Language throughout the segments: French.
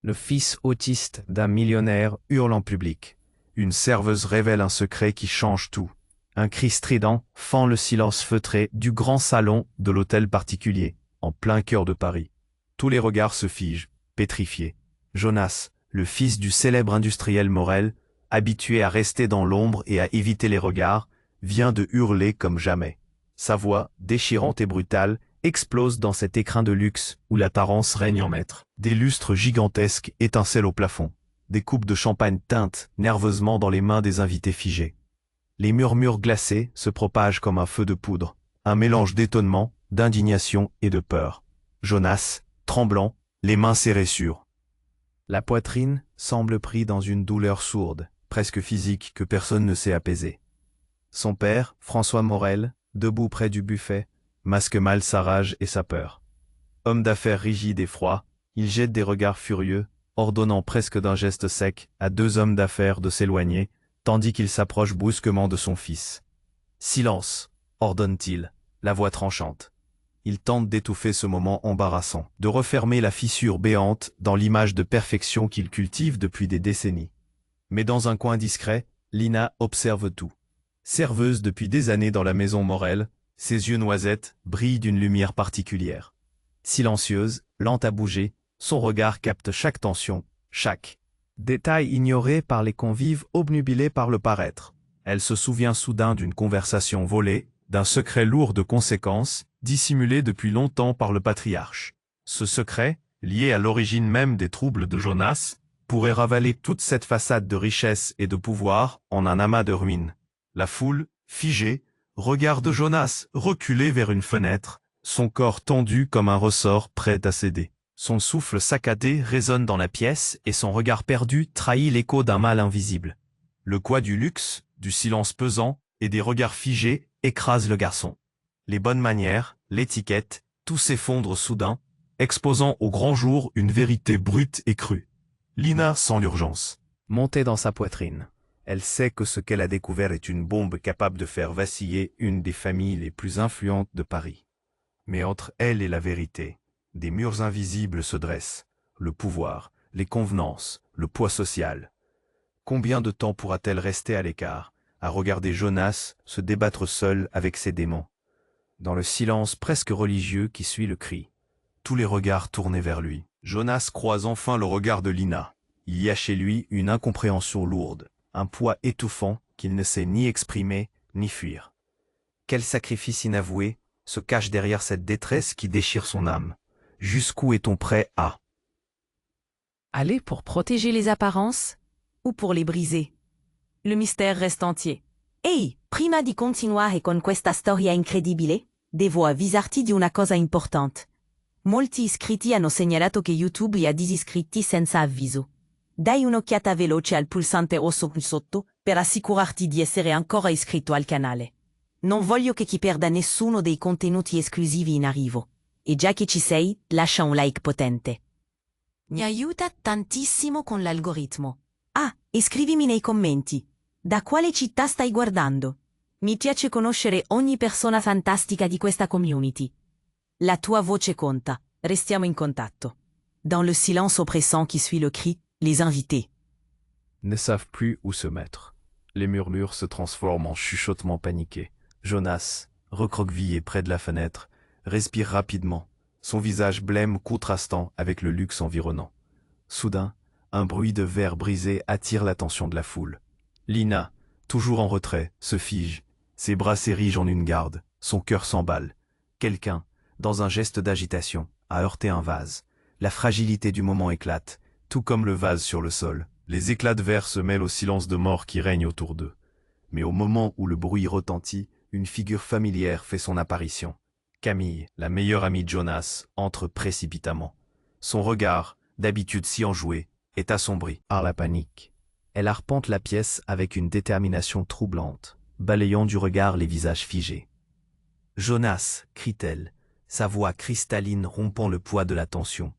Le fils autiste d'un millionnaire hurle en public. Une serveuse révèle un secret qui change tout. Un cri strident fend le silence feutré du grand salon de l'hôtel particulier, en plein cœur de Paris. Tous les regards se figent, pétrifiés. Jonas, le fils du célèbre industriel Morel, habitué à rester dans l'ombre et à éviter les regards, vient de hurler comme jamais. Sa voix, déchirante et brutale, explose dans cet écrin de luxe où l'apparence règne en maître. Des lustres gigantesques étincellent au plafond. Des coupes de champagne teintent nerveusement dans les mains des invités figés. Les murmures glacés se propagent comme un feu de poudre, un mélange d'étonnement, d'indignation et de peur. Jonas, tremblant, les mains serrées sur la poitrine, semble pris dans une douleur sourde, presque physique que personne ne sait apaiser. Son père, François Morel, debout près du buffet, masque mal sa rage et sa peur. Homme d'affaires rigide et froid, il jette des regards furieux, ordonnant presque d'un geste sec à deux hommes d'affaires de s'éloigner, tandis qu'il s'approche brusquement de son fils. « Silence !» ordonne-t-il, la voix tranchante. Il tente d'étouffer ce moment embarrassant, de refermer la fissure béante dans l'image de perfection qu'il cultive depuis des décennies. Mais dans un coin discret, Lina observe tout. Serveuse depuis des années dans la maison Morel, ses yeux noisettes brillent d'une lumière particulière. Silencieuse, lente à bouger, son regard capte chaque tension, chaque détail ignoré par les convives obnubilés par le paraître. Elle se souvient soudain d'une conversation volée, d'un secret lourd de conséquences, dissimulé depuis longtemps par le patriarche. Ce secret, lié à l'origine même des troubles de Jonas, pourrait ravaler toute cette façade de richesse et de pouvoir en un amas de ruines. La foule, figée, regarde Jonas reculer vers une fenêtre, son corps tendu comme un ressort prêt à céder. Son souffle saccadé résonne dans la pièce et son regard perdu trahit l'écho d'un mal invisible. Le poids du luxe, du silence pesant et des regards figés écrase le garçon. Les bonnes manières, l'étiquette, tout s'effondre soudain, exposant au grand jour une vérité brute et crue. Lina sent l'urgence. Montée dans sa poitrine. Elle sait que ce qu'elle a découvert est une bombe capable de faire vaciller une des familles les plus influentes de Paris. Mais entre elle et la vérité, des murs invisibles se dressent. Le pouvoir, les convenances, le poids social. Combien de temps pourra-t-elle rester à l'écart, à regarder Jonas se débattre seul avec ses démons? Dans le silence presque religieux qui suit le cri, tous les regards tournés vers lui. Jonas croise enfin le regard de Lina. Il y a chez lui une incompréhension lourde, un poids étouffant qu'il ne sait ni exprimer, ni fuir. Quel sacrifice inavoué se cache derrière cette détresse qui déchire son âme? Jusqu'où est-on prêt à aller pour protéger les apparences ou pour les briser? Le mystère reste entier. Ehi, prima di continuare con questa storia incredibile, devo avvisarti di una cosa importante. Molti iscritti hanno segnalato che YouTube li ha disiscritti senza avviso. Dai un'occhiata veloce al pulsante rosso qui sotto per assicurarti di essere ancora iscritto al canale. Non voglio che chi perda nessuno dei contenuti esclusivi in arrivo. E già che ci sei, lascia un like potente. Mi aiuta tantissimo con l'algoritmo. Ah, e scrivimi nei commenti. Da quale città stai guardando? Mi piace conoscere ogni persona fantastica di questa community. La tua voce conta. Restiamo in contatto. Dans le silence oppressant qui suit le cri, les invités ne savent plus où se mettre. Les murmures se transforment en chuchotements paniqués. Jonas, recroquevillé près de la fenêtre, respire rapidement, son visage blême contrastant avec le luxe environnant. Soudain, un bruit de verre brisé attire l'attention de la foule. Lina, toujours en retrait, se fige, ses bras s'érigent en une garde, son cœur s'emballe. Quelqu'un, dans un geste d'agitation, a heurté un vase. La fragilité du moment éclate, tout comme le vase sur le sol. Les éclats de verre se mêlent au silence de mort qui règne autour d'eux. Mais au moment où le bruit retentit, une figure familière fait son apparition. Camille, la meilleure amie de Jonas, entre précipitamment. Son regard, d'habitude si enjoué, est assombri par la panique. Elle arpente la pièce avec une détermination troublante, balayant du regard les visages figés. « Jonas !» crie-t-elle, sa voix cristalline rompant le poids de la tension.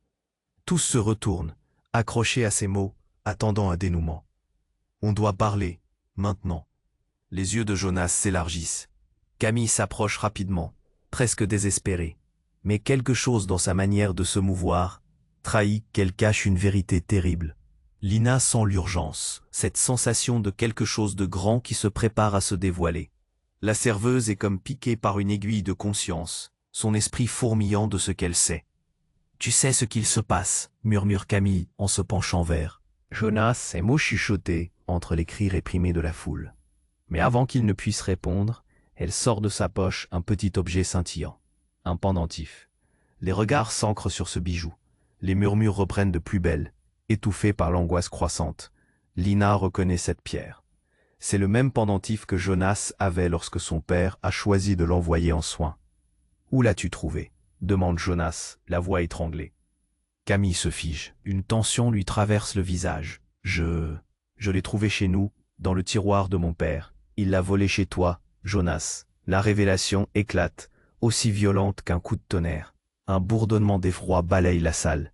Tous se retournent, accrochés à ces mots, attendant un dénouement. On doit parler, maintenant. Les yeux de Jonas s'élargissent. Camille s'approche rapidement, presque désespérée. Mais quelque chose dans sa manière de se mouvoir trahie, qu'elle cache une vérité terrible. Lina sent l'urgence, cette sensation de quelque chose de grand qui se prépare à se dévoiler. La serveuse est comme piquée par une aiguille de conscience, son esprit fourmillant de ce qu'elle sait. « Tu sais ce qu'il se passe » murmure Camille en se penchant vers Jonas, ses mots chuchotés entre les cris réprimés de la foule. Mais avant qu'il ne puisse répondre, elle sort de sa poche un petit objet scintillant, un pendentif. Les regards s'ancrent sur ce bijou. Les murmures reprennent de plus belle, étouffés par l'angoisse croissante. Lina reconnaît cette pierre. C'est le même pendentif que Jonas avait lorsque son père a choisi de l'envoyer en soins. « Où l'as-tu trouvé » demande Jonas, la voix étranglée. Camille se fige. Une tension lui traverse le visage. Je l'ai trouvé chez nous, dans le tiroir de mon père. Il l'a volé chez toi, Jonas. La révélation éclate, aussi violente qu'un coup de tonnerre. Un bourdonnement d'effroi balaye la salle.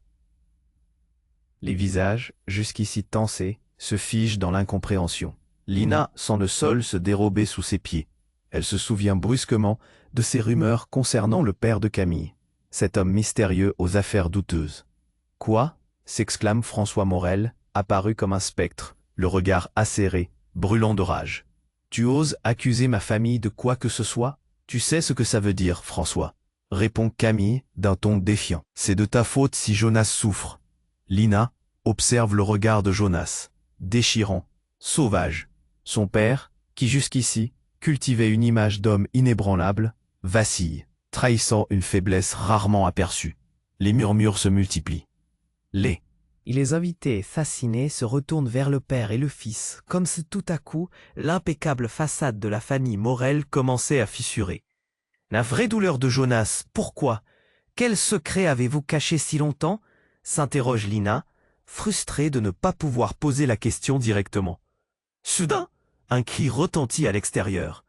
Les visages, jusqu'ici tensés, se figent dans l'incompréhension. Lina sent le sol se dérober sous ses pieds. Elle se souvient brusquement de ces rumeurs concernant le père de Camille, cet homme mystérieux aux affaires douteuses. « Quoi » s'exclame François Morel, apparu comme un spectre, le regard acéré, brûlant de rage. « Tu oses accuser ma famille de quoi que ce soit ? Tu sais ce que ça veut dire, François » répond Camille d'un ton défiant. « C'est de ta faute si Jonas souffre. » Lina observe le regard de Jonas, déchirant, sauvage. Son père, qui jusqu'ici cultivait une image d'homme inébranlable, vacille, trahissant une faiblesse rarement aperçue. Les murmures se multiplient. Les invités, fascinés, se retournent vers le père et le fils, comme si tout à coup, l'impeccable façade de la famille Morel commençait à fissurer. La vraie douleur de Jonas, pourquoi ? Quel secret avez-vous caché si longtemps ? S'interroge Lina, frustrée de ne pas pouvoir poser la question directement. Soudain, un cri retentit à l'extérieur.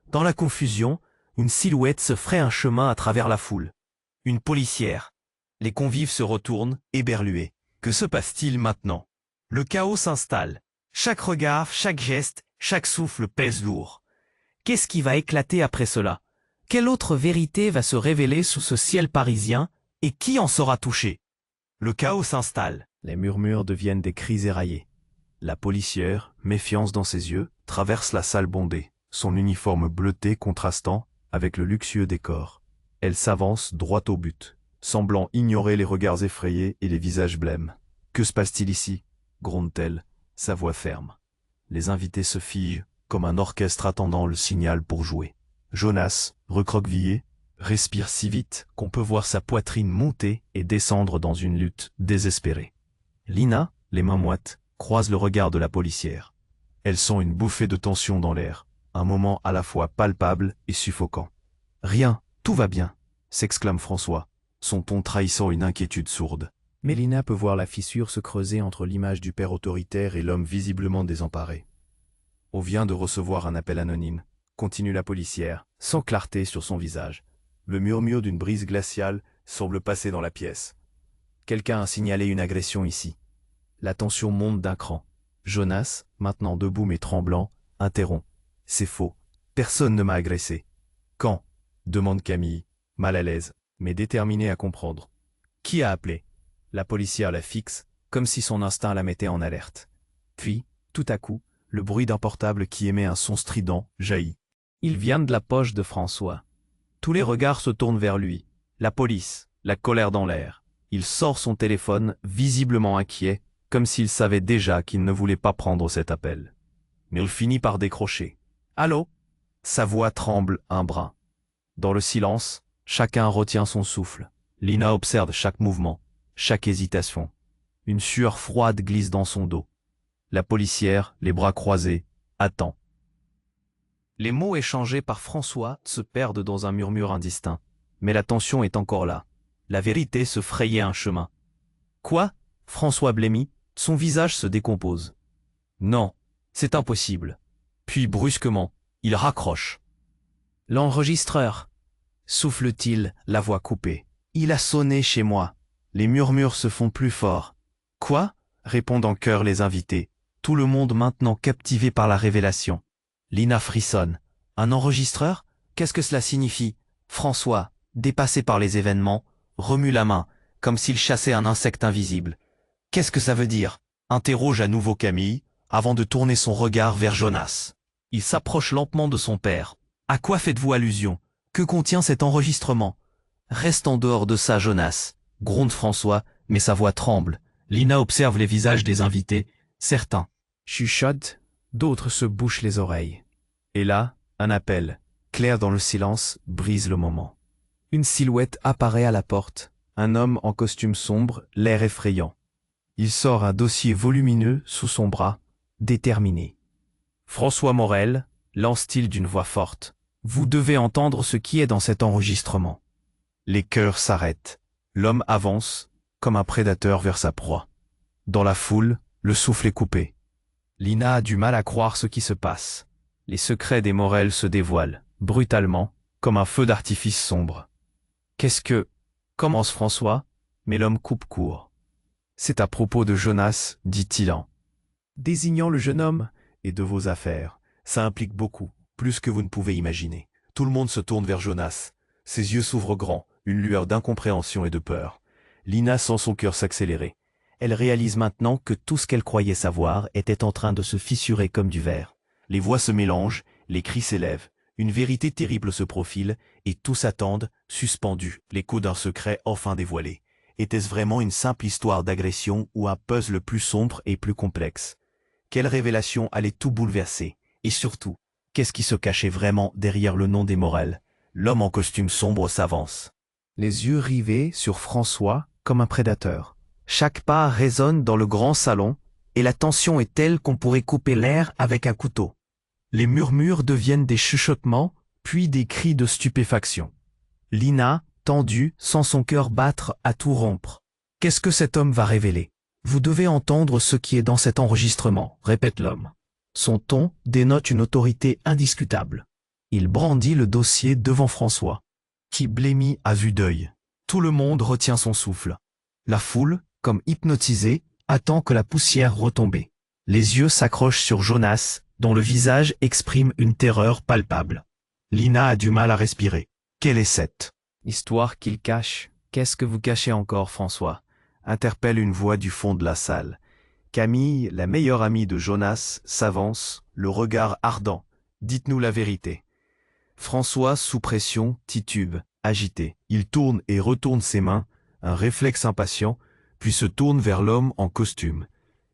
Dans la confusion, une silhouette se fraye un chemin à travers la foule. Une policière. Les convives se retournent, éberlués. Que se passe-t-il maintenant ? Le chaos s'installe. Chaque regard, chaque geste, chaque souffle pèse lourd. Qu'est-ce qui va éclater après cela ? Quelle autre vérité va se révéler sous ce ciel parisien, et qui en sera touché ? Le chaos s'installe. Les murmures deviennent des cris éraillés. La policière, méfiance dans ses yeux, traverse la salle bondée, son uniforme bleuté contrastant avec le luxueux décor. Elle s'avance droit au but, semblant ignorer les regards effrayés et les visages blêmes. « Que se passe-t-il ici » gronde-t-elle, sa voix ferme. Les invités se figent, comme un orchestre attendant le signal pour jouer. Jonas, recroquevillé, respire si vite qu'on peut voir sa poitrine monter et descendre dans une lutte désespérée. Lina, les mains moites, croise le regard de la policière. Elle sent une bouffée de tension dans l'air, un moment à la fois palpable et suffocant. « Rien, tout va bien » s'exclame François, son ton trahissant une inquiétude sourde. Mais Lina peut voir la fissure se creuser entre l'image du père autoritaire et l'homme visiblement désemparé. « On vient de recevoir un appel anonyme », continue la policière, sans clarté sur son visage. Le murmure d'une brise glaciale semble passer dans la pièce. Quelqu'un a signalé une agression ici. La tension monte d'un cran. Jonas, maintenant debout mais tremblant, interrompt. « C'est faux. Personne ne m'a agressé. »« Quand ?» demande Camille, mal à l'aise, mais déterminée à comprendre. « Qui a appelé ?» La policière la fixe, comme si son instinct la mettait en alerte. Puis, tout à coup, le bruit d'un portable qui émet un son strident jaillit. Il vient de la poche de François. Tous les regards se tournent vers lui. La police, la colère dans l'air. Il sort son téléphone, visiblement inquiet, comme s'il savait déjà qu'il ne voulait pas prendre cet appel. Mais il finit par décrocher. « Allô ?» Sa voix tremble un brin. Dans le silence, chacun retient son souffle. Lina observe chaque mouvement, chaque hésitation. Une sueur froide glisse dans son dos. La policière, les bras croisés, attend. Les mots échangés par François se perdent dans un murmure indistinct. Mais la tension est encore là. La vérité se frayait un chemin. Quoi ? François blêmit, son visage se décompose. Non, c'est impossible. Puis brusquement, il raccroche. L'enregistreur, souffle-t-il, la voix coupée. Il a sonné chez moi. Les murmures se font plus forts. Quoi ? Répondent en chœur les invités, tout le monde maintenant captivé par la révélation. Lina frissonne. Un enregistreur ? Qu'est-ce que cela signifie ? François, dépassé par les événements, remue la main, comme s'il chassait un insecte invisible. « Qu'est-ce que ça veut dire ?» interroge à nouveau Camille, avant de tourner son regard vers Jonas. Il s'approche lentement de son père. « À quoi faites-vous allusion? Que contient cet enregistrement ?»« Reste en dehors de ça, Jonas », gronde François, mais sa voix tremble. Lina observe les visages des invités. Certains chuchotent, d'autres se bouchent les oreilles. Et là, un appel, clair dans le silence, brise le moment. Une silhouette apparaît à la porte, un homme en costume sombre, l'air effrayant. Il sort un dossier volumineux sous son bras, déterminé. « François Morel », lance-t-il d'une voix forte, « vous devez entendre ce qui est dans cet enregistrement. » Les cœurs s'arrêtent. L'homme avance, comme un prédateur vers sa proie. Dans la foule, le souffle est coupé. Lina a du mal à croire ce qui se passe. Les secrets des Morel se dévoilent, brutalement, comme un feu d'artifice sombre. « Qu'est-ce que... » commence François, mais l'homme coupe court. « C'est à propos de Jonas, dit-il en désignant le jeune homme, et de vos affaires. Ça implique beaucoup, plus que vous ne pouvez imaginer. » Tout le monde se tourne vers Jonas. Ses yeux s'ouvrent grands, une lueur d'incompréhension et de peur. Lina sent son cœur s'accélérer. Elle réalise maintenant que tout ce qu'elle croyait savoir était en train de se fissurer comme du verre. Les voix se mélangent, les cris s'élèvent, une vérité terrible se profile, et tous attendent, suspendus, l'écho d'un secret enfin dévoilé. Était-ce vraiment une simple histoire d'agression ou un puzzle plus sombre et plus complexe? Quelle révélation allait tout bouleverser? Et surtout, qu'est-ce qui se cachait vraiment derrière le nom des Morel? L'homme en costume sombre s'avance. Les yeux rivés sur François comme un prédateur. Chaque pas résonne dans le grand salon, et la tension est telle qu'on pourrait couper l'air avec un couteau. Les murmures deviennent des chuchotements, puis des cris de stupéfaction. Lina, tendue, sent son cœur battre à tout rompre. Qu'est-ce que cet homme va révéler? Vous devez entendre ce qui est dans cet enregistrement, répète l'homme. Son ton dénote une autorité indiscutable. Il brandit le dossier devant François, qui blêmit à vue d'œil. Tout le monde retient son souffle. La foule, comme hypnotisée, attend que la poussière retombe. Les yeux s'accrochent sur Jonas, dont le visage exprime une terreur palpable. Lina a du mal à respirer. Quelle est cette histoire qu'il cache? Qu'est-ce que vous cachez encore, François? Interpelle une voix du fond de la salle. Camille, la meilleure amie de Jonas, s'avance, le regard ardent. Dites-nous la vérité. François, sous pression, titube, agité. Il tourne et retourne ses mains, un réflexe impatient, puis se tourne vers l'homme en costume.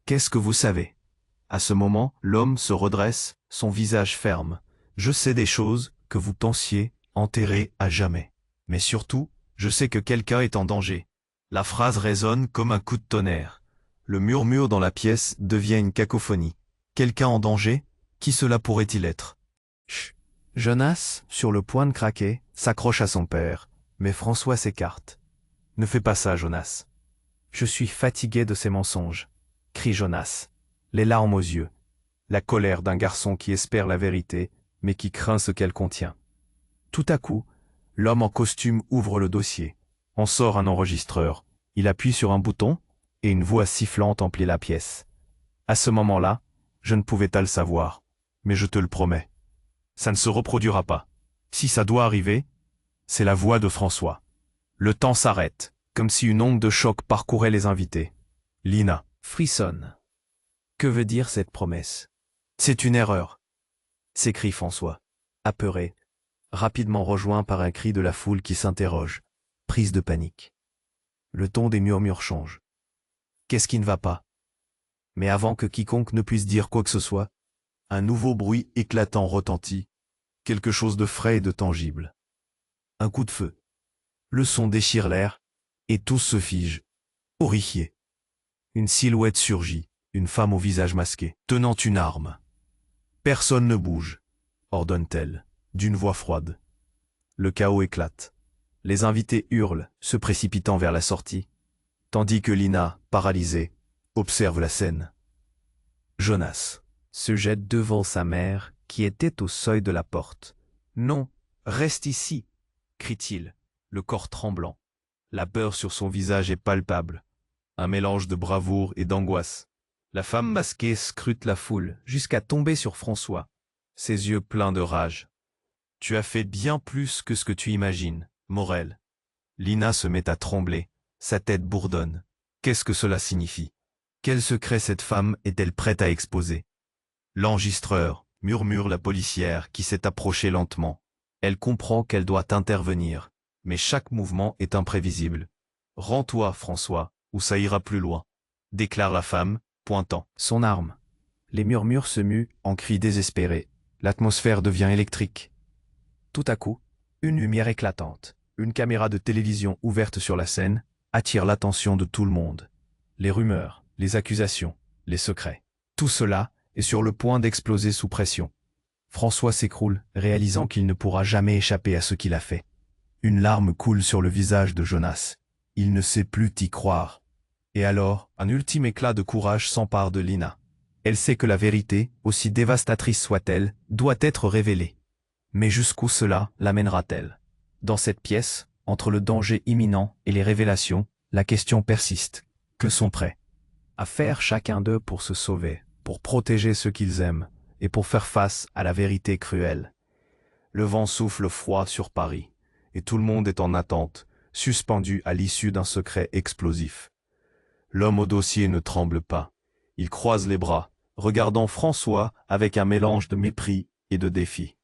Qu'est-ce que vous savez? À ce moment, l'homme se redresse, son visage ferme. Je sais des choses que vous pensiez enterrer à jamais. Mais surtout, je sais que quelqu'un est en danger. La phrase résonne comme un coup de tonnerre. Le murmure dans la pièce devient une cacophonie. Quelqu'un en danger? Qui cela pourrait-il être? Chut. Jonas, sur le point de craquer, s'accroche à son père, mais François s'écarte. Ne fais pas ça, Jonas. Je suis fatigué de ces mensonges, crie Jonas, les larmes aux yeux, la colère d'un garçon qui espère la vérité, mais qui craint ce qu'elle contient. Tout à coup, l'homme en costume ouvre le dossier. En sort un enregistreur. Il appuie sur un bouton, et une voix sifflante emplit la pièce. À ce moment-là, je ne pouvais pas le savoir, mais je te le promets. Ça ne se reproduira pas. Si ça doit arriver, c'est la voix de François. Le temps s'arrête, comme si une onde de choc parcourait les invités. Lina frissonne. Que veut dire cette promesse? C'est une erreur, s'écrie François, apeuré, rapidement rejoint par un cri de la foule qui s'interroge, prise de panique. Le ton des murmures change. Qu'est-ce qui ne va pas? Mais avant que quiconque ne puisse dire quoi que ce soit, un nouveau bruit éclatant retentit, quelque chose de frais et de tangible. Un coup de feu. Le son déchire l'air, et tous se figent, horrifiés. Une silhouette surgit, une femme au visage masqué, tenant une arme. Personne ne bouge, ordonne-t-elle, d'une voix froide. Le chaos éclate. Les invités hurlent, se précipitant vers la sortie, tandis que Lina, paralysée, observe la scène. Jonas se jette devant sa mère, qui était au seuil de la porte. « Non, reste ici !» crie-t-il, le corps tremblant. La peur sur son visage est palpable, un mélange de bravoure et d'angoisse. La femme masquée scrute la foule jusqu'à tomber sur François, ses yeux pleins de rage. « Tu as fait bien plus que ce que tu imagines, Morel. » Lina se met à trembler, Sa tête bourdonne. Qu'est-ce que cela signifie? Quel secret cette femme est-elle prête à exposer? L'enregistreur, murmure la policière qui s'est approchée lentement. Elle comprend qu'elle doit intervenir, mais chaque mouvement est imprévisible. « Rends-toi, François, ou ça ira plus loin », déclare la femme, pointant son arme. Les murmures se muent en cris désespérés. L'atmosphère devient électrique. Tout à coup, une lumière éclatante, une caméra de télévision ouverte sur la scène, attire l'attention de tout le monde. Les rumeurs, les accusations, les secrets. Tout cela est sur le point d'exploser sous pression. François s'écroule, réalisant qu'il ne pourra jamais échapper à ce qu'il a fait. Une larme coule sur le visage de Jonas. Il ne sait plus y croire. Et alors, un ultime éclat de courage s'empare de Lina. Elle sait que la vérité, aussi dévastatrice soit-elle, doit être révélée. Mais jusqu'où cela l'amènera-t-elle? Dans cette pièce, entre le danger imminent et les révélations, la question persiste. Que sont prêts à faire chacun d'eux pour se sauver, pour protéger ceux qu'ils aiment, et pour faire face à la vérité cruelle? Le vent souffle froid sur Paris, et tout le monde est en attente, suspendu à l'issue d'un secret explosif. L'homme au dossier ne tremble pas. Il croise les bras, regardant François avec un mélange de mépris et de défi.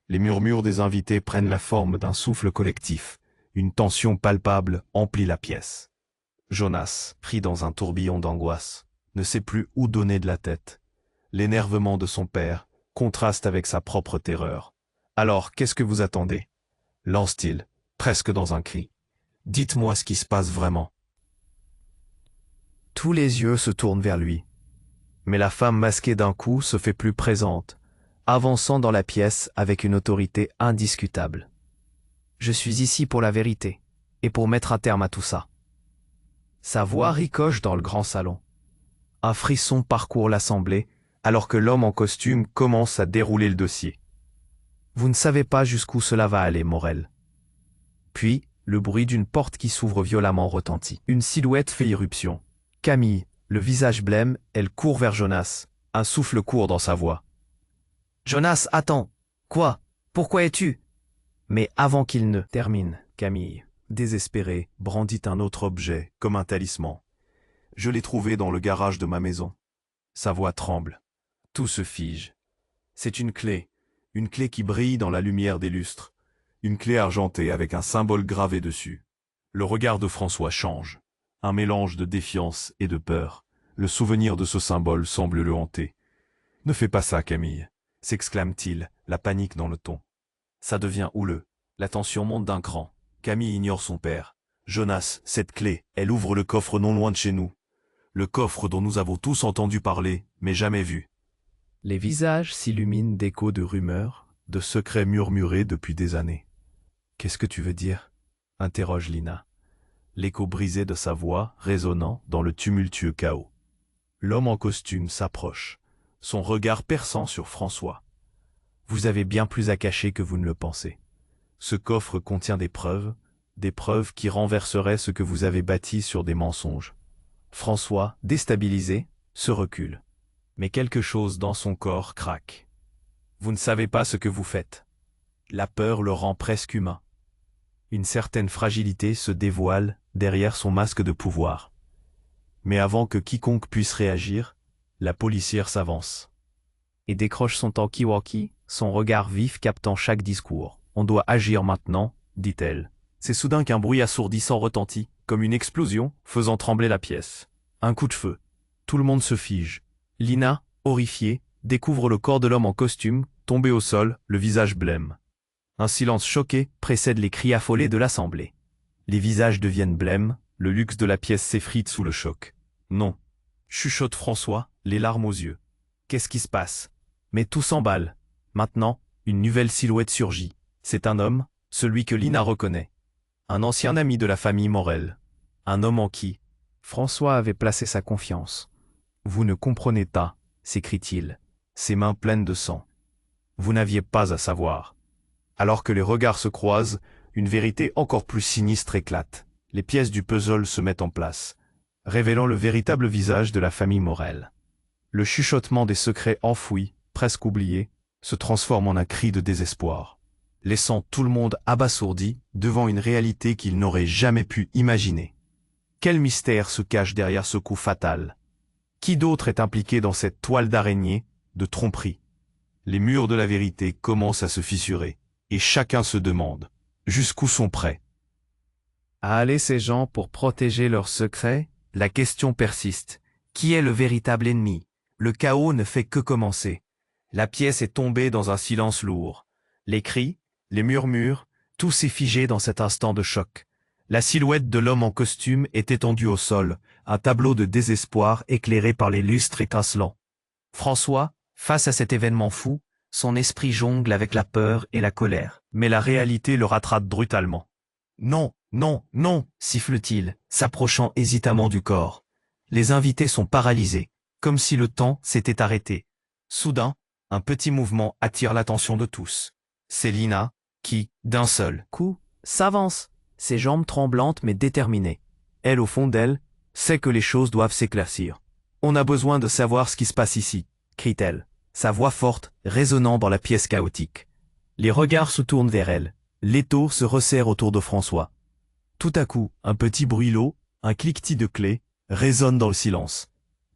Les murmures des invités prennent la forme d'un souffle collectif. Une tension palpable emplit la pièce. Jonas, pris dans un tourbillon d'angoisse, ne sait plus où donner de la tête. L'énervement de son père contraste avec sa propre terreur. « Alors, qu'est-ce que vous attendez ?» lance-t-il, presque dans un cri. « Dites-moi ce qui se passe vraiment. » Tous les yeux se tournent vers lui. Mais la femme masquée d'un coup se fait plus présente, avançant dans la pièce avec une autorité indiscutable. « Je suis ici pour la vérité, et pour mettre un terme à tout ça. » Sa voix ricoche dans le grand salon. Un frisson parcourt l'assemblée, alors que l'homme en costume commence à dérouler le dossier. Vous ne savez pas jusqu'où cela va aller, Morel. Puis, le bruit d'une porte qui s'ouvre violemment retentit. Une silhouette fait irruption. Camille, le visage blême, elle court vers Jonas, un souffle court dans sa voix. « Jonas, attends! Quoi? Pourquoi es-tu » Mais avant qu'il ne termine, Camille, désespérée, brandit un autre objet, comme un talisman. « Je l'ai trouvé dans le garage de ma maison. » Sa voix tremble. Tout se fige. C'est une clé qui brille dans la lumière des lustres, une clé argentée avec un symbole gravé dessus. Le regard de François change, un mélange de défiance et de peur. Le souvenir de ce symbole semble le hanter. « Ne fais pas ça, Camille !» s'exclame-t-il, la panique dans le ton. Ça devient houleux. La tension monte d'un cran. Camille ignore son père. « Jonas, cette clé, elle ouvre le coffre non loin de chez nous. Le coffre dont nous avons tous entendu parler, mais jamais vu. » Les visages s'illuminent d'échos de rumeurs, de secrets murmurés depuis des années. « Qu'est-ce que tu veux dire ?» interroge Lina, l'écho brisé de sa voix résonnant dans le tumultueux chaos. L'homme en costume s'approche, son regard perçant sur François. « Vous avez bien plus à cacher que vous ne le pensez. Ce coffre contient des preuves qui renverseraient ce que vous avez bâti sur des mensonges. » François, déstabilisé, se recule. Mais quelque chose dans son corps craque. Vous ne savez pas ce que vous faites. La peur le rend presque humain. Une certaine fragilité se dévoile derrière son masque de pouvoir. Mais avant que quiconque puisse réagir, la policière s'avance et décroche son talkie-walkie, son regard vif captant chaque discours. « On doit agir maintenant, dit-elle. » C'est soudain qu'un bruit assourdissant retentit, comme une explosion, faisant trembler la pièce. Un coup de feu. Tout le monde se fige. Lina, horrifiée, découvre le corps de l'homme en costume, tombé au sol, le visage blême. Un silence choqué précède les cris affolés de l'assemblée. Les visages deviennent blêmes, le luxe de la pièce s'effrite sous le choc. « Non !» chuchote François, les larmes aux yeux. Qu'est-ce qui se passe? Mais tout s'emballe. Maintenant, une nouvelle silhouette surgit. C'est un homme, celui que Lina reconnaît. Un ancien ami de la famille Morel. Un homme en qui François avait placé sa confiance. « Vous ne comprenez pas, » s'écrie-t-il, ses mains pleines de sang. « Vous n'aviez pas à savoir. » Alors que les regards se croisent, une vérité encore plus sinistre éclate. Les pièces du puzzle se mettent en place, révélant le véritable visage de la famille Morel. Le chuchotement des secrets enfouis, presque oubliés, se transforme en un cri de désespoir, laissant tout le monde abasourdi devant une réalité qu'il n'aurait jamais pu imaginer. Quel mystère se cache derrière ce coup fatal? Qui d'autre est impliqué dans cette toile d'araignée, de tromperie? Les murs de la vérité commencent à se fissurer, et chacun se demande jusqu'où sont prêts à aller ces gens pour protéger leurs secrets? La question persiste. Qui est le véritable ennemi? Le chaos ne fait que commencer. La pièce est tombée dans un silence lourd. Les cris, les murmures, tout s'est figé dans cet instant de choc. La silhouette de l'homme en costume est étendue au sol, un tableau de désespoir éclairé par les lustres étincelants. François, face à cet événement fou, son esprit jongle avec la peur et la colère, mais la réalité le rattrape brutalement. Non, non, non, siffle-t-il, s'approchant hésitamment du corps. Les invités sont paralysés, comme si le temps s'était arrêté. Soudain, un petit mouvement attire l'attention de tous. C'est Lina, qui, d'un seul coup, s'avance, ses jambes tremblantes mais déterminées. Elle, au fond d'elle, sait que les choses doivent s'éclaircir. On a besoin de savoir ce qui se passe ici, crie-t-elle, sa voix forte résonnant dans la pièce chaotique. Les regards se tournent vers elle. L'étau se resserre autour de François. Tout à coup, un petit bruit-lot, un cliquetis de clés, résonne dans le silence.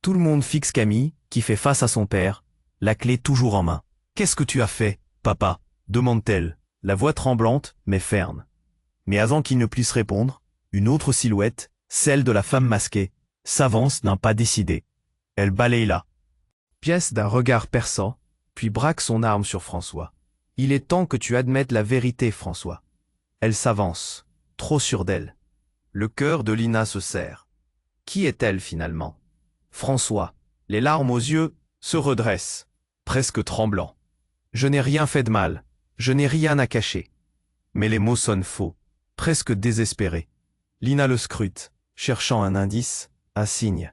Tout le monde fixe Camille, qui fait face à son père, la clé toujours en main. « Qu'est-ce que tu as fait, papa ?» demande-t-elle, la voix tremblante mais ferme. Mais avant qu'il ne puisse répondre, une autre silhouette, celle de la femme masquée, s'avance d'un pas décidé. Elle balaye la pièce d'un regard perçant, puis braque son arme sur François. « Il est temps que tu admettes la vérité, François. » Elle s'avance, trop sûre d'elle. Le cœur de Lina se serre. Qui est-elle finalement? François, les larmes aux yeux, se redresse, presque tremblant. « Je n'ai rien fait de mal, je n'ai rien à cacher. » Mais les mots sonnent faux, presque désespérés. Lina le scrute, cherchant un indice, un signe.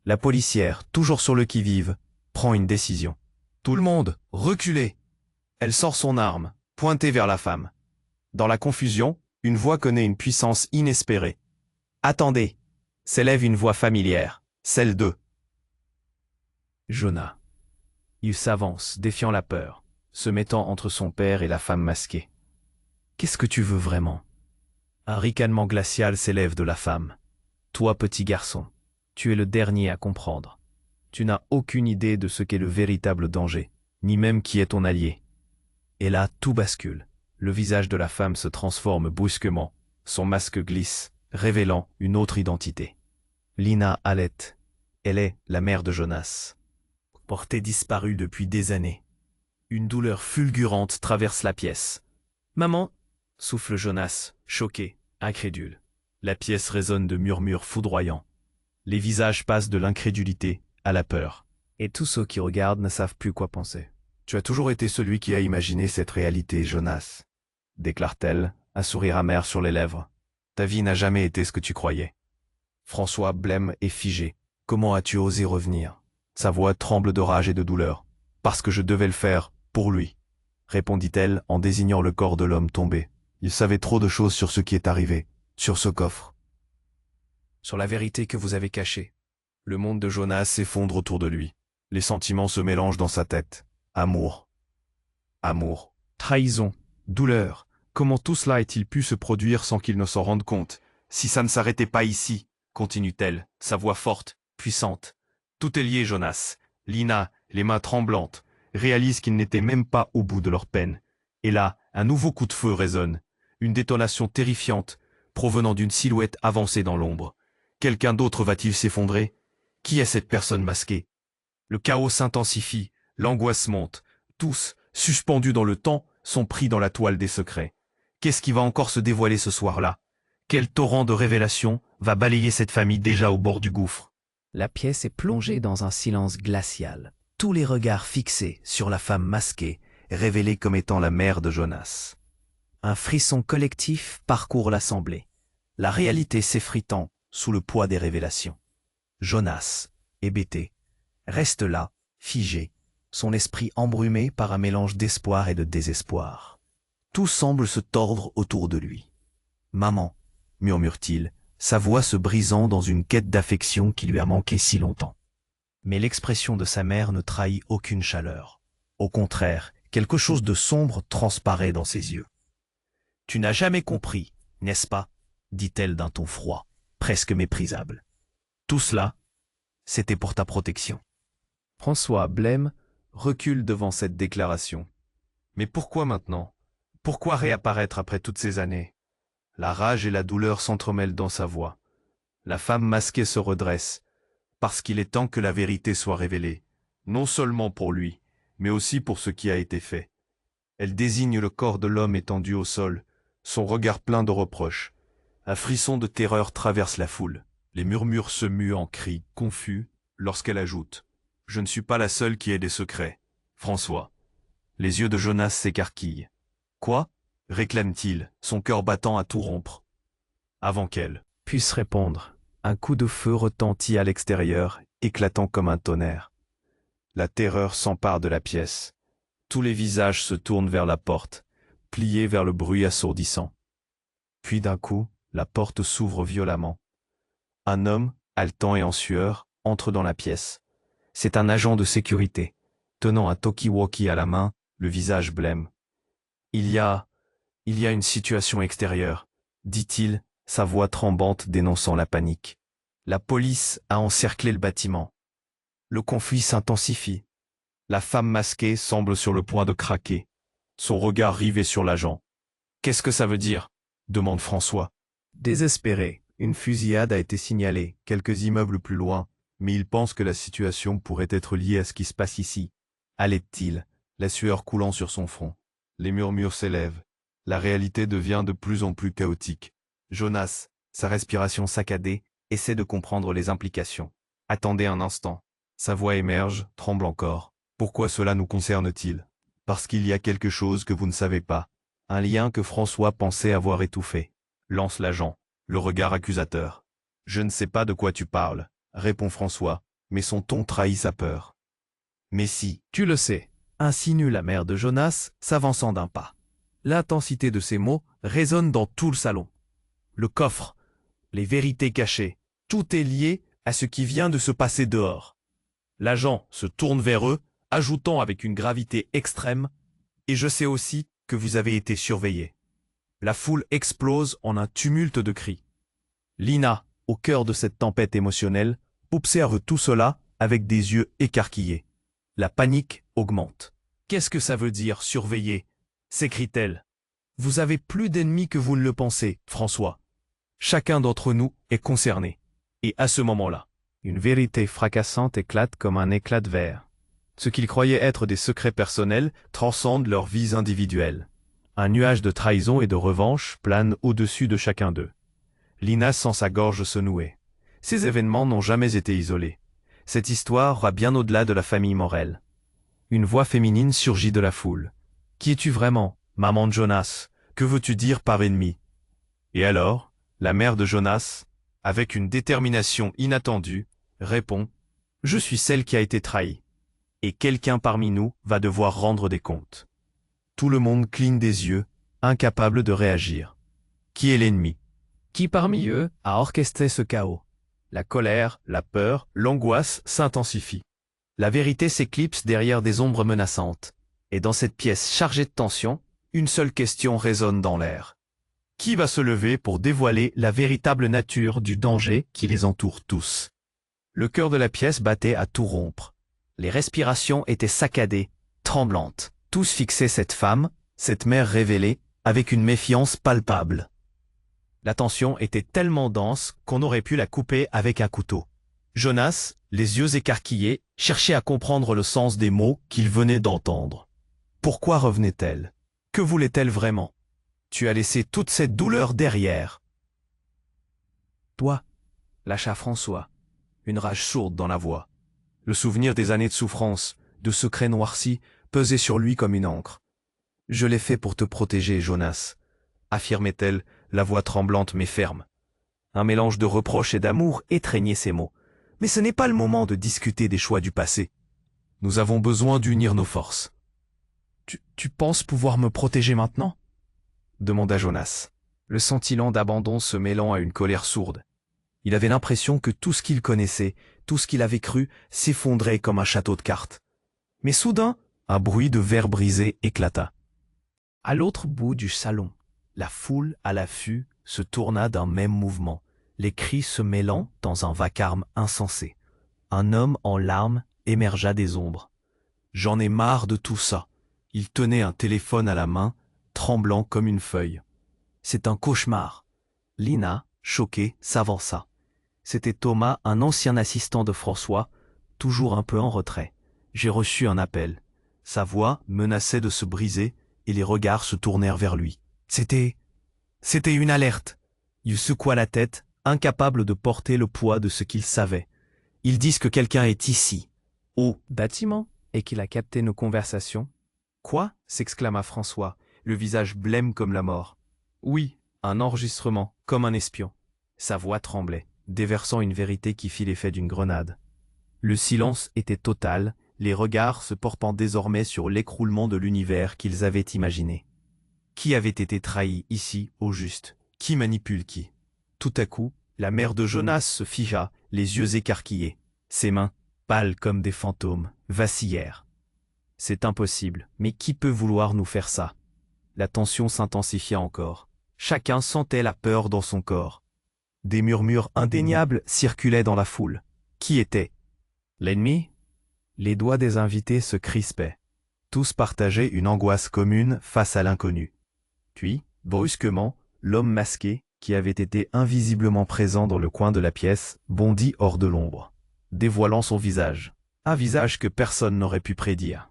La policière, toujours sur le qui-vive, prend une décision. Tout le monde, reculez! Elle sort son arme, pointée vers la femme. Dans la confusion, une voix connaît une puissance inespérée. « Attendez !» s'élève une voix familière, celle de Jonas. Il s'avance, défiant la peur, se mettant entre son père et la femme masquée. « Qu'est-ce que tu veux vraiment ?» Un ricanement glacial s'élève de la femme. « Toi, petit garçon, tu es le dernier à comprendre. Tu n'as aucune idée de ce qu'est le véritable danger, ni même qui est ton allié. » Et là, tout bascule. Le visage de la femme se transforme brusquement. Son masque glisse, révélant une autre identité. Lina halète. Elle est la mère de Jonas. Portée disparue depuis des années. Une douleur fulgurante traverse la pièce. « Maman !» souffle Jonas, choqué, incrédule. La pièce résonne de murmures foudroyants. Les visages passent de l'incrédulité à la peur. Et tous ceux qui regardent ne savent plus quoi penser. « Tu as toujours été celui qui a imaginé cette réalité, Jonas, » déclare-t-elle, un sourire amer sur les lèvres. « Ta vie n'a jamais été ce que tu croyais. » François blême et figé. « Comment as-tu osé revenir ?» Sa voix tremble de rage et de douleur. « Parce que je devais le faire, pour lui, » répondit-elle en désignant le corps de l'homme tombé. Il savait trop de choses sur ce qui est arrivé, sur ce coffre. Sur la vérité que vous avez cachée. Le monde de Jonas s'effondre autour de lui. Les sentiments se mélangent dans sa tête. Amour. Amour. Trahison. Douleur. Comment tout cela a-t-il pu se produire sans qu'il ne s'en rende compte? Si ça ne s'arrêtait pas ici, continue-t-elle, sa voix forte, puissante. Tout est lié, Jonas. Lina, les mains tremblantes, réalise qu'ils n'étaient même pas au bout de leur peine. Et là, un nouveau coup de feu résonne. Une détonation terrifiante, provenant d'une silhouette avancée dans l'ombre. Quelqu'un d'autre va-t-il s'effondrer? Qui est cette personne masquée? Le chaos s'intensifie, l'angoisse monte. Tous, suspendus dans le temps, sont pris dans la toile des secrets. Qu'est-ce qui va encore se dévoiler ce soir-là? Quel torrent de révélations va balayer cette famille déjà au bord du gouffre? La pièce est plongée dans un silence glacial. Tous les regards fixés sur la femme masquée, révélée comme étant la mère de Jonas. Un frisson collectif parcourt l'assemblée, la réalité s'effritant sous le poids des révélations. Jonas, hébété, reste là, figé, son esprit embrumé par un mélange d'espoir et de désespoir. Tout semble se tordre autour de lui. « Maman », murmure-t-il, sa voix se brisant dans une quête d'affection qui lui a manqué si longtemps. Mais l'expression de sa mère ne trahit aucune chaleur. Au contraire, quelque chose de sombre transparaît dans ses yeux. « Tu n'as jamais compris, n'est-ce pas ?» dit-elle d'un ton froid. presque méprisable. Tout cela, c'était pour ta protection. François blême recule devant cette déclaration. Mais pourquoi maintenant? Pourquoi réapparaître après toutes ces années? La rage et la douleur s'entremêlent dans sa voix. La femme masquée se redresse, parce qu'il est temps que la vérité soit révélée, non seulement pour lui, mais aussi pour ce qui a été fait. Elle désigne le corps de l'homme étendu au sol, son regard plein de reproches. Un frisson de terreur traverse la foule. Les murmures se muent en cris confus lorsqu'elle ajoute « Je ne suis pas la seule qui ait des secrets. François. » Les yeux de Jonas s'écarquillent. « Quoi » réclame-t-il, son cœur battant à tout rompre. Avant qu'elle puisse répondre, un coup de feu retentit à l'extérieur, éclatant comme un tonnerre. La terreur s'empare de la pièce. Tous les visages se tournent vers la porte, pliés vers le bruit assourdissant. Puis d'un coup, la porte s'ouvre violemment. Un homme, haletant et en sueur, entre dans la pièce. C'est un agent de sécurité, tenant un talkie-walkie à la main, le visage blême. Il y a une situation extérieure, dit-il, sa voix tremblante dénonçant la panique. La police a encerclé le bâtiment. Le conflit s'intensifie. La femme masquée semble sur le point de craquer, son regard rivé sur l'agent. « Qu'est-ce que ça veut dire ?» demande François. Désespéré, une fusillade a été signalée, quelques immeubles plus loin, mais il pense que la situation pourrait être liée à ce qui se passe ici. Allait-il, la sueur coulant sur son front. Les murmures s'élèvent. La réalité devient de plus en plus chaotique. Jonas, sa respiration saccadée, essaie de comprendre les implications. Attendez un instant. Sa voix émerge, tremble encore. Pourquoi cela nous concerne-t-il? Parce qu'il y a quelque chose que vous ne savez pas. Un lien que François pensait avoir étouffé. Lance l'agent, le regard accusateur. Je ne sais pas de quoi tu parles, répond François, mais son ton trahit sa peur. Mais si, tu le sais, insinue la mère de Jonas, s'avançant d'un pas. L'intensité de ses mots résonne dans tout le salon. Le coffre, les vérités cachées, tout est lié à ce qui vient de se passer dehors. L'agent se tourne vers eux, ajoutant avec une gravité extrême « Et je sais aussi que vous avez été surveillés. » La foule explose en un tumulte de cris. Lina, au cœur de cette tempête émotionnelle, observe tout cela avec des yeux écarquillés. La panique augmente. « Qu'est-ce que ça veut dire, surveiller ?» s'écrie-t-elle. « Vous avez plus d'ennemis que vous ne le pensez, François. Chacun d'entre nous est concerné. » Et à ce moment-là, une vérité fracassante éclate comme un éclat de verre. Ce qu'ils croyaient être des secrets personnels transcendent leurs vies individuelles. Un nuage de trahison et de revanche plane au-dessus de chacun d'eux. Lina sent sa gorge se nouer. Ces événements n'ont jamais été isolés. Cette histoire va bien au-delà de la famille Morel. Une voix féminine surgit de la foule. « Qui es-tu vraiment, maman de Jonas? Que veux-tu dire par ennemi ?» Et alors, la mère de Jonas, avec une détermination inattendue, répond « Je suis celle qui a été trahie. Et quelqu'un parmi nous va devoir rendre des comptes. » Tout le monde cligne des yeux, incapable de réagir. Qui est l'ennemi? Qui parmi eux a orchestré ce chaos? La colère, la peur, l'angoisse s'intensifient. La vérité s'éclipse derrière des ombres menaçantes. Et dans cette pièce chargée de tension, une seule question résonne dans l'air. Qui va se lever pour dévoiler la véritable nature du danger qui les entoure tous? Le cœur de la pièce battait à tout rompre. Les respirations étaient saccadées, tremblantes. Tous fixaient cette femme, cette mère révélée, avec une méfiance palpable. La tension était tellement dense qu'on aurait pu la couper avec un couteau. Jonas, les yeux écarquillés, cherchait à comprendre le sens des mots qu'il venait d'entendre. Pourquoi revenait-elle? Que voulait-elle vraiment? Tu as laissé toute cette douleur derrière. Toi, lâcha François, une rage sourde dans la voix. Le souvenir des années de souffrance, de secrets noircis, pesait sur lui comme une encre. Je l'ai fait pour te protéger, Jonas, affirmait-elle, la voix tremblante mais ferme. Un mélange de reproches et d'amour étreignait ses mots. Mais ce n'est pas le moment de discuter des choix du passé. Nous avons besoin d'unir nos forces. Tu penses pouvoir me protéger maintenant? Demanda Jonas, le sentiment d'abandon se mêlant à une colère sourde. Il avait l'impression que tout ce qu'il connaissait, tout ce qu'il avait cru, s'effondrait comme un château de cartes. Mais soudain, un bruit de verre brisé éclata. À l'autre bout du salon, la foule à l'affût se tourna d'un même mouvement, les cris se mêlant dans un vacarme insensé. Un homme en larmes émergea des ombres. « J'en ai marre de tout ça. » Il tenait un téléphone à la main, tremblant comme une feuille. « C'est un cauchemar. » Lina, choquée, s'avança. C'était Thomas, un ancien assistant de François, toujours un peu en retrait. « J'ai reçu un appel. » Sa voix menaçait de se briser et les regards se tournèrent vers lui. C'était une alerte. Il secoua la tête, incapable de porter le poids de ce qu'il savait. Ils disent que quelqu'un est ici, au bâtiment, et qu'il a capté nos conversations. Quoi? S'exclama François, le visage blême comme la mort. Oui, un enregistrement, comme un espion. Sa voix tremblait, déversant une vérité qui fit l'effet d'une grenade. Le silence était total, les regards se portant désormais sur l'écroulement de l'univers qu'ils avaient imaginé. Qui avait été trahi ici, au juste? Qui manipule qui? Tout à coup, la mère de Jonas se figea, les yeux écarquillés. Ses mains, pâles comme des fantômes, vacillèrent. C'est impossible, mais qui peut vouloir nous faire ça? La tension s'intensifia encore. Chacun sentait la peur dans son corps. Des murmures indéniables circulaient dans la foule. Qui était? L'ennemi? Les doigts des invités se crispaient. Tous partageaient une angoisse commune face à l'inconnu. Puis, brusquement, l'homme masqué, qui avait été invisiblement présent dans le coin de la pièce, bondit hors de l'ombre, dévoilant son visage. Un visage que personne n'aurait pu prédire.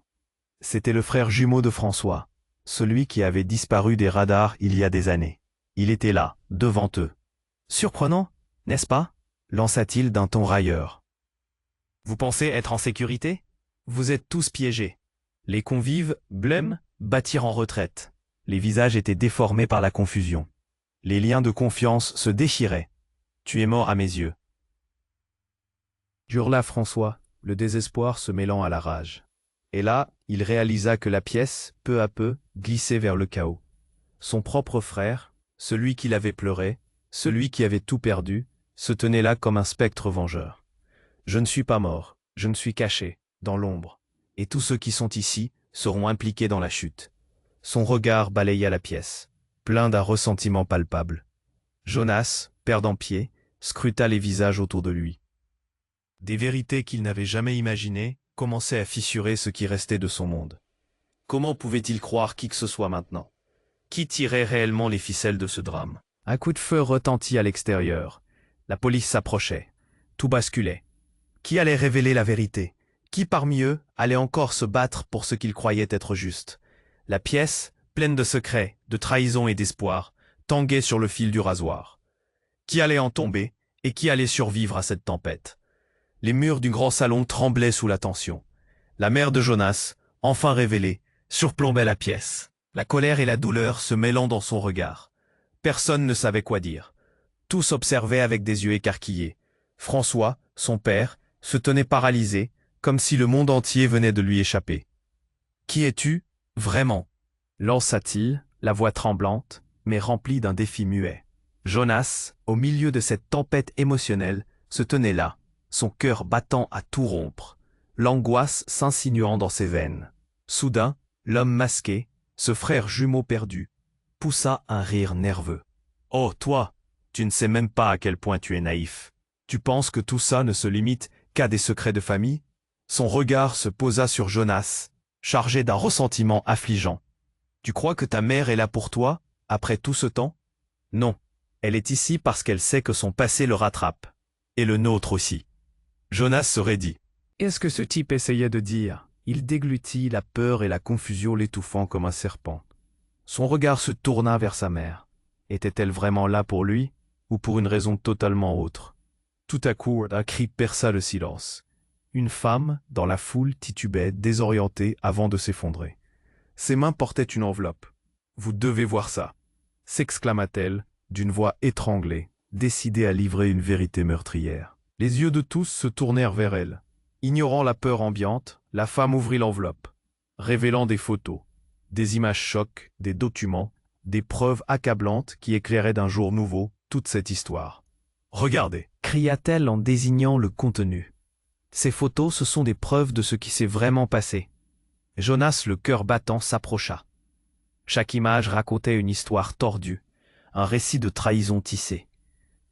C'était le frère jumeau de François, celui qui avait disparu des radars il y a des années. Il était là, devant eux. Surprenant, n'est-ce pas? Lança-t-il d'un ton railleur. Vous pensez être en sécurité? Vous êtes tous piégés. Les convives, blêmes, battirent en retraite. Les visages étaient déformés par la confusion. Les liens de confiance se déchiraient. Tu es mort à mes yeux. Hurla François, le désespoir se mêlant à la rage. Et là, il réalisa que la pièce, peu à peu, glissait vers le chaos. Son propre frère, celui qu'il avait pleuré, celui qui avait tout perdu, se tenait là comme un spectre vengeur. Je ne suis pas mort, je me suis caché, dans l'ombre, et tous ceux qui sont ici seront impliqués dans la chute. Son regard balaya la pièce, plein d'un ressentiment palpable. Jonas, perdant pied, scruta les visages autour de lui. Des vérités qu'il n'avait jamais imaginées commençaient à fissurer ce qui restait de son monde. Comment pouvait-il croire qui que ce soit maintenant? Qui tirait réellement les ficelles de ce drame? Un coup de feu retentit à l'extérieur. La police s'approchait. Tout basculait. Qui allait révéler la vérité? Qui parmi eux allait encore se battre pour ce qu'ils croyaient être juste? La pièce, pleine de secrets, de trahison et d'espoir, tanguait sur le fil du rasoir. Qui allait en tomber et qui allait survivre à cette tempête? Les murs du grand salon tremblaient sous la tension. La mère de Jonas, enfin révélée, surplombait la pièce. La colère et la douleur se mêlant dans son regard. Personne ne savait quoi dire. Tous observaient avec des yeux écarquillés. François, son père, se tenait paralysé, comme si le monde entier venait de lui échapper. « Qui es-tu, vraiment ?» lança-t-il, la voix tremblante, mais remplie d'un défi muet. Jonas, au milieu de cette tempête émotionnelle, se tenait là, son cœur battant à tout rompre, l'angoisse s'insinuant dans ses veines. Soudain, l'homme masqué, ce frère jumeau perdu, poussa un rire nerveux. « Oh, toi, tu ne sais même pas à quel point tu es naïf. Tu penses que tout ça ne se limite qu'à des secrets de famille ?» Son regard se posa sur Jonas, chargé d'un ressentiment affligeant. « Tu crois que ta mère est là pour toi, après tout ce temps? Non, elle est ici parce qu'elle sait que son passé le rattrape. Et le nôtre aussi. » Jonas se raidit. Est-ce que ce type essayait de dire? Il déglutit la peur et la confusion l'étouffant comme un serpent. Son regard se tourna vers sa mère. Était-elle vraiment là pour lui, ou pour une raison totalement autre? Tout à coup, un cri perça le silence. Une femme, dans la foule, titubait, désorientée, avant de s'effondrer. Ses mains portaient une enveloppe. « Vous devez voir ça !» s'exclama-t-elle, d'une voix étranglée, décidée à livrer une vérité meurtrière. Les yeux de tous se tournèrent vers elle. Ignorant la peur ambiante, la femme ouvrit l'enveloppe, révélant des photos, des images chocs, des documents, des preuves accablantes qui éclairaient d'un jour nouveau toute cette histoire. « Regardez !» cria-t-elle en désignant le contenu. Ces photos, ce sont des preuves de ce qui s'est vraiment passé. Jonas, le cœur battant, s'approcha. Chaque image racontait une histoire tordue, un récit de trahison tissé.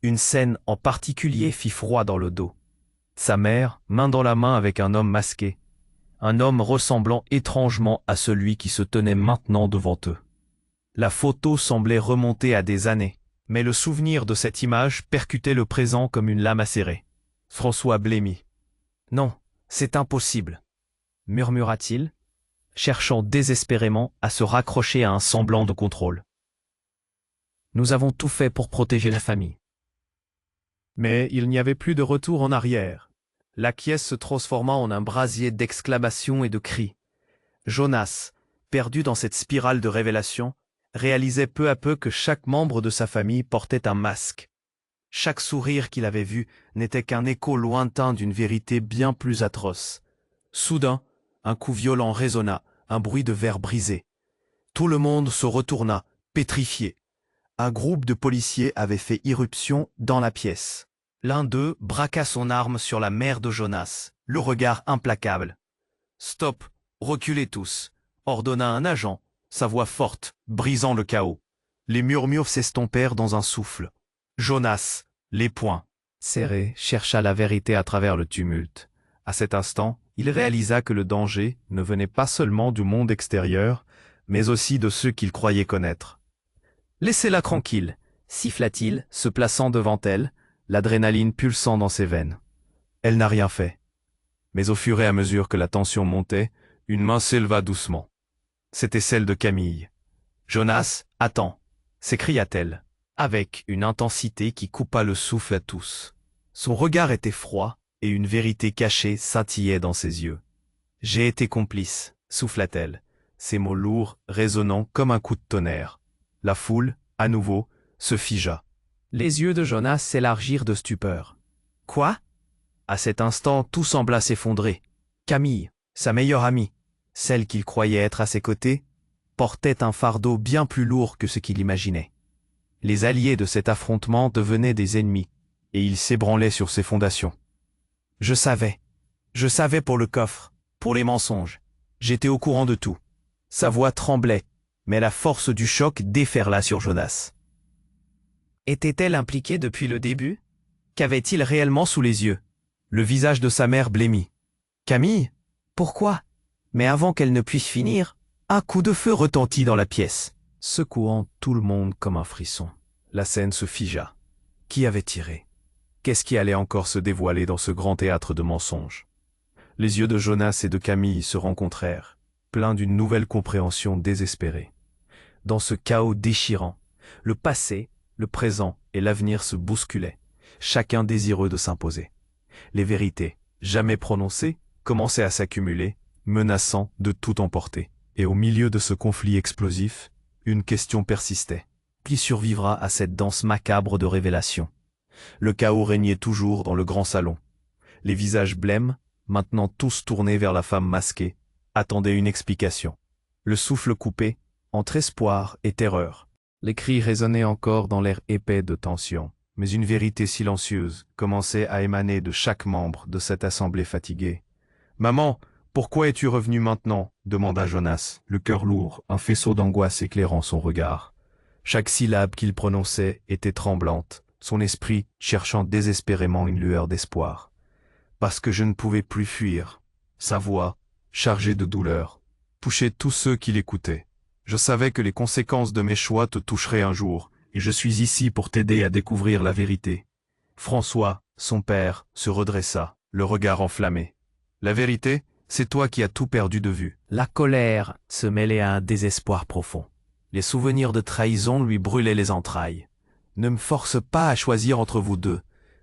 Une scène en particulier fit froid dans le dos. Sa mère, main dans la main avec un homme masqué. Un homme ressemblant étrangement à celui qui se tenait maintenant devant eux. La photo semblait remonter à des années, mais le souvenir de cette image percutait le présent comme une lame acérée. François blêmit. « Non, c'est impossible », murmura-t-il, cherchant désespérément à se raccrocher à un semblant de contrôle. Nous avons tout fait pour protéger la famille. Mais il n'y avait plus de retour en arrière. La pièce se transforma en un brasier d'exclamations et de cris. Jonas, perdu dans cette spirale de révélation, réalisait peu à peu que chaque membre de sa famille portait un masque. Chaque sourire qu'il avait vu n'était qu'un écho lointain d'une vérité bien plus atroce. Soudain, un coup violent résonna, un bruit de verre brisé. Tout le monde se retourna, pétrifié. Un groupe de policiers avait fait irruption dans la pièce. L'un d'eux braqua son arme sur la mère de Jonas, le regard implacable. « Stop, reculez tous !» ordonna un agent, sa voix forte, brisant le chaos. Les murmures s'estompèrent dans un souffle. Jonas, les poings serrés, chercha la vérité à travers le tumulte. À cet instant, il réalisa que le danger ne venait pas seulement du monde extérieur, mais aussi de ceux qu'il croyait connaître. « Laissez-la tranquille », siffla-t-il, se plaçant devant elle, l'adrénaline pulsant dans ses veines. Elle n'a rien fait. Mais au fur et à mesure que la tension montait, une main s'éleva doucement. C'était celle de Camille. « Jonas, attends !» s'écria-t-elle, avec une intensité qui coupa le souffle à tous. Son regard était froid, et une vérité cachée scintillait dans ses yeux. « J'ai été complice », souffla-t-elle, ses mots lourds résonnant comme un coup de tonnerre. La foule, à nouveau, se figea. Les yeux de Jonas s'élargirent de stupeur. « Quoi ?» À cet instant, tout sembla s'effondrer. Camille, sa meilleure amie, celle qu'il croyait être à ses côtés, portait un fardeau bien plus lourd que ce qu'il imaginait. Les alliés de cet affrontement devenaient des ennemis, et ils s'ébranlaient sur ses fondations. « Je savais pour le coffre, pour les mensonges. J'étais au courant de tout. » Sa voix tremblait, mais la force du choc déferla sur Jonas. Était-elle impliquée depuis le début? Qu'avait-il réellement sous les yeux? Le visage de sa mère blêmit. « Camille? Pourquoi ?» Mais avant qu'elle ne puisse finir, un coup de feu retentit dans la pièce, secouant tout le monde comme un frisson. La scène se figea. Qui avait tiré? Qu'est-ce qui allait encore se dévoiler dans ce grand théâtre de mensonges? Les yeux de Jonas et de Camille se rencontrèrent, pleins d'une nouvelle compréhension désespérée. Dans ce chaos déchirant, le passé, le présent et l'avenir se bousculaient, chacun désireux de s'imposer. Les vérités, jamais prononcées, commençaient à s'accumuler, menaçant de tout emporter. Et au milieu de ce conflit explosif, une question persistait. Qui survivra à cette danse macabre de révélation? Le chaos régnait toujours dans le grand salon. Les visages blêmes, maintenant tous tournés vers la femme masquée, attendaient une explication. Le souffle coupé, entre espoir et terreur. Les cris résonnaient encore dans l'air épais de tension, mais une vérité silencieuse commençait à émaner de chaque membre de cette assemblée fatiguée. « Maman, pourquoi es-tu revenue maintenant ?» demanda Jonas, le cœur lourd, un faisceau d'angoisse éclairant son regard. Chaque syllabe qu'il prononçait était tremblante, son esprit cherchant désespérément une lueur d'espoir. « Parce que je ne pouvais plus fuir. » Sa voix, chargée de douleur, touchait tous ceux qui l'écoutaient. Je savais que les conséquences de mes choix te toucheraient un jour, et je suis ici pour t'aider à découvrir la vérité. François, son père, se redressa, le regard enflammé. La vérité, c'est toi qui as tout perdu de vue. La colère se mêlait à un désespoir profond. Les souvenirs de trahison lui brûlaient les entrailles. Ne me force pas à choisir entre vous deux,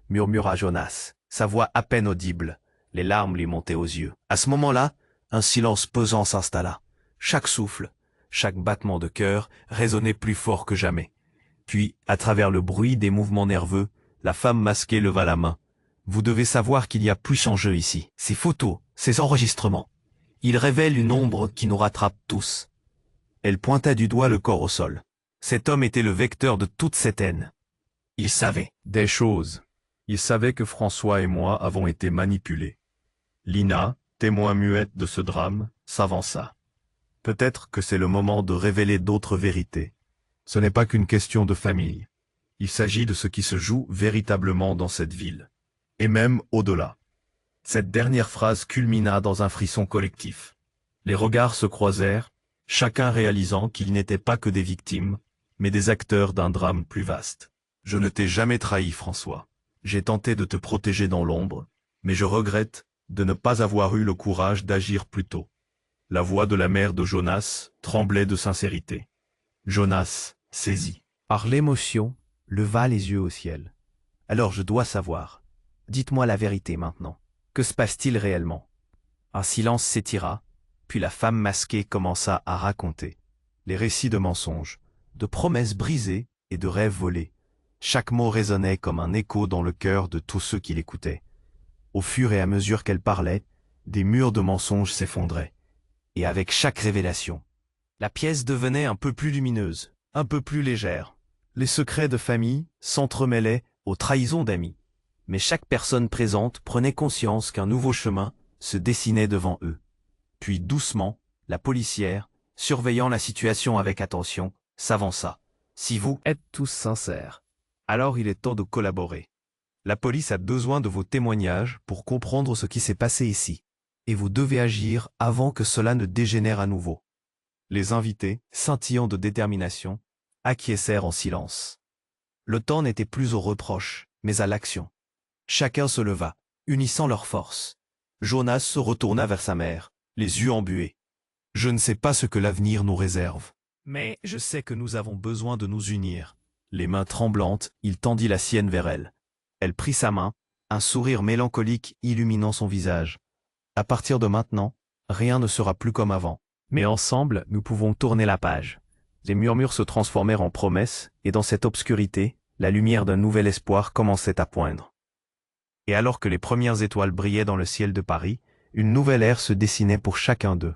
murmura Jonas, sa voix à peine audible. Les larmes lui montaient aux yeux. À ce moment-là, un silence pesant s'installa. Chaque souffle, chaque battement de cœur résonnait plus fort que jamais. Puis, à travers le bruit des mouvements nerveux, la femme masquée leva la main. « Vous devez savoir qu'il y a plus en jeu ici. Ces photos, ces enregistrements. Ils révèlent une ombre qui nous rattrape tous. » Elle pointa du doigt le corps au sol. Cet homme était le vecteur de toute cette haine. Il savait des choses. Il savait que François et moi avons été manipulés. Lina, témoin muette de ce drame, s'avança. Peut-être que c'est le moment de révéler d'autres vérités. Ce n'est pas qu'une question de famille. Il s'agit de ce qui se joue véritablement dans cette ville. Et même au-delà. Cette dernière phrase culmina dans un frisson collectif. Les regards se croisèrent, chacun réalisant qu'ils n'étaient pas que des victimes, mais des acteurs d'un drame plus vaste. Je ne t'ai jamais trahi, François. J'ai tenté de te protéger dans l'ombre, mais je regrette de ne pas avoir eu le courage d'agir plus tôt. La voix de la mère de Jonas tremblait de sincérité. Jonas, saisi par l'émotion, leva les yeux au ciel. Alors je dois savoir. Dites-moi la vérité maintenant. Que se passe-t-il réellement? Un silence s'étira, puis la femme masquée commença à raconter. Les récits de mensonges, de promesses brisées et de rêves volés. Chaque mot résonnait comme un écho dans le cœur de tous ceux qui l'écoutaient. Au fur et à mesure qu'elle parlait, des murs de mensonges s'effondraient. Et avec chaque révélation, la pièce devenait un peu plus lumineuse, un peu plus légère. Les secrets de famille s'entremêlaient aux trahisons d'amis. Mais chaque personne présente prenait conscience qu'un nouveau chemin se dessinait devant eux. Puis doucement, la policière, surveillant la situation avec attention, s'avança. Si vous êtes tous sincères, alors il est temps de collaborer. La police a besoin de vos témoignages pour comprendre ce qui s'est passé ici. Et vous devez agir avant que cela ne dégénère à nouveau. Les invités, scintillant de détermination, acquiescèrent en silence. Le temps n'était plus aux reproches, mais à l'action. Chacun se leva, unissant leurs forces. Jonas se retourna vers sa mère, les yeux embués. Je ne sais pas ce que l'avenir nous réserve, mais je sais que nous avons besoin de nous unir. Les mains tremblantes, il tendit la sienne vers elle. Elle prit sa main, un sourire mélancolique illuminant son visage. À partir de maintenant, rien ne sera plus comme avant. Mais ensemble, nous pouvons tourner la page. Les murmures se transformèrent en promesses, et dans cette obscurité, la lumière d'un nouvel espoir commençait à poindre. Et alors que les premières étoiles brillaient dans le ciel de Paris, une nouvelle ère se dessinait pour chacun d'eux.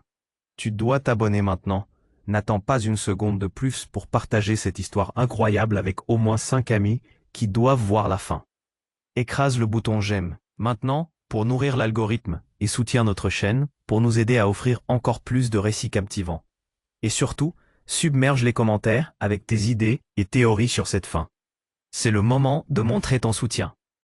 Tu dois t'abonner maintenant. N'attends pas une seconde de plus pour partager cette histoire incroyable avec au moins 5 amis qui doivent voir la fin. Écrase le bouton j'aime maintenant pour nourrir l'algorithme et soutiens notre chaîne pour nous aider à offrir encore plus de récits captivants. Et surtout, submerge les commentaires avec tes idées et théories sur cette fin. C'est le moment de montrer ton soutien.